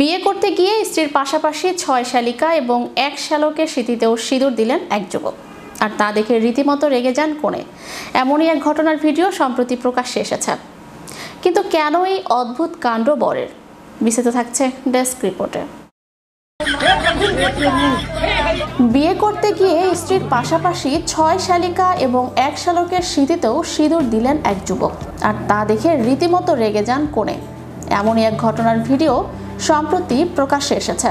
বিয়ে করতে গিয়ে স্ত্রীর পাশাপাশি ৬ শালিকা এবং ১ শ্যালকের স্মৃতিতেও সিঁদুর দিলেন এক যুবক। আর তা দেখে রীতিমতো রেগে যান কনে। এমনই এক ঘটনার ভিডিও সম্প্রতি প্রকাশ্যে এসেছে। কিন্তু কেন এই অদ্ভুত কাণ্ড বরের? বিস্তারিত থাকছে ডেস্ক রিপোর্টে। বিয়ে করতে গিয়ে স্ত্রীর পাশাপাশি ৬ শালিকা এবং ১ শ্যালকের স্মৃতিতেও সিঁদুর দিলেন এক যুবক। আর তা দেখে রীতিমতো রেগে যান কনে। এমনই এক ঘটনার ভিডিও সম্প্রতি প্রকাশ্যে এসেছে।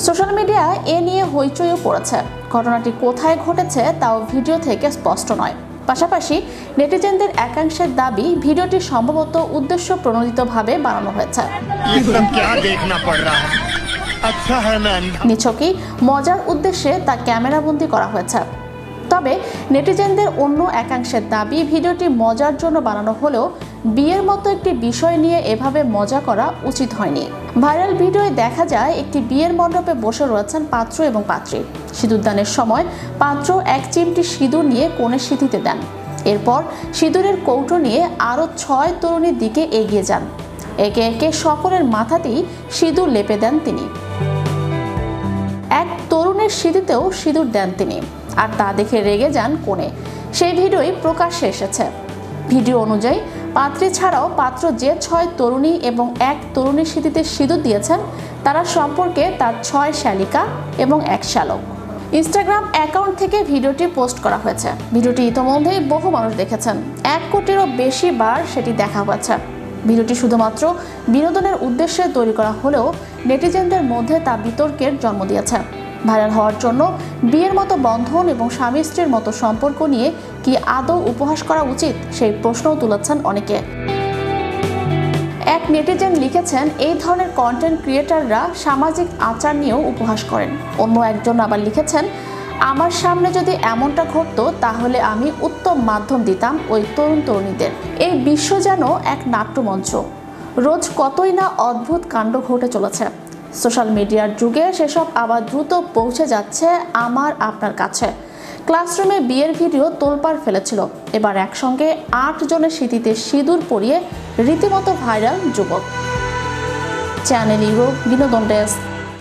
সোশ্যাল মিডিয়ায় এ নিয়ে হইচইও পড়েছে। ঘটনাটি কোথায় ঘটেছে তাও ভিডিও থেকে স্পষ্ট নয়। পাশাপাশি নেটিজেনদের একাংশের দাবি ভিডিওটি সম্ভবত উদ্দেশ্য প্রণোদিতভাবে বানানো হয়েছে। নিছকই মজার উদ্দেশ্যে তা ক্যামেরাবন্দি করা হয়েছে। তবে নেটিজেনদের অন্য একাংশের দাবি ভিডিওটি মজার জন্য বানানো হলেও বিয়ের মতো একটি বিষয় নিয়ে এভাবে মজা করা উচিত হয়নি। ভাইরাল ভিডিওয়ে দেখা যায় একটি বিয়ের মণ্ডপে বসে রয়েছেন পাত্র এবং পাত্রী। সিঁদুরদানের সময় পাত্র এক চিমটি সিঁদুর নিয়ে কনের সিঁথিতে দেন। এরপর সিঁদুরের কৌটো নিয়ে আরও ৬ তরুণীর দিকে এগিয়ে যান। একে একে সকলের মাথাতেই সিঁদুর লেপে দেন তিনি। এক তরুণের সিঁথিতেও সিঁদুর দেন তিনি। আর তা দেখে রেগে যান কনে। সেই ভিডিওই প্রকাশ্যে এসেছে। ভিডিও অনুযায়ী পাত্রী ছাড়াও পাত্র যে ৬ তরুণী এবং ১ তরুণীর স্মৃতিতে সিঁদুর দিয়েছেন তারা সম্পর্কে তার ৬ শালিকা এবং ১ শ্যালক। ইনস্টাগ্রাম অ্যাকাউন্ট থেকে ভিডিওটি পোস্ট করা হয়েছে। ভিডিওটি ইতোমধ্যেই বহু মানুষ দেখেছেন। ১ কোটিরও বেশি বার সেটি দেখা হয়েছে। ভিডিওটি শুধুমাত্র বিনোদনের উদ্দেশ্যে তৈরি করা হলেও নেটিজেনদের মধ্যে তা বিতর্কের জন্ম দিয়েছে। ভাইরাল হওয়ার জন্য বিয়ের মতো বন্ধন এবং স্বামী স্ত্রীর মতো সম্পর্ক নিয়ে কি আদৌ উপহাস করা উচিত সেই প্রশ্নও তুলেছেন অনেকে। এক নেটিজেন লিখেছেন, এই ধরনের কন্টেন্ট ক্রিয়েটাররা সামাজিক আচার নিয়েও উপহাস করেন। অন্য একজন আবার লিখেছেন, আমার সামনে যদি এমনটা ঘটতো তাহলে আমি উত্তম মাধ্যম দিতাম ওই তরুণ তরুণীদের। এই বিশ্ব যেন এক নাট্যমঞ্চ। রোজ কতই না অদ্ভুত কাণ্ড ঘটে চলেছে। সোশ্যাল মিডিয়ার যুগে সেসব আবার দ্রুত পৌঁছে যাচ্ছে আমার আপনার কাছে। ক্লাসরুমে বিয়ের ভিডিও তোলপাড় ফেলেছিল। এবার একসঙ্গে ৮ জনের স্মৃতিতে সিঁদুর পরিয়ে রীতিমতো ভাইরাল যুবক। চ্যানেল ইউরোপ বিনোদন ডেস্ক।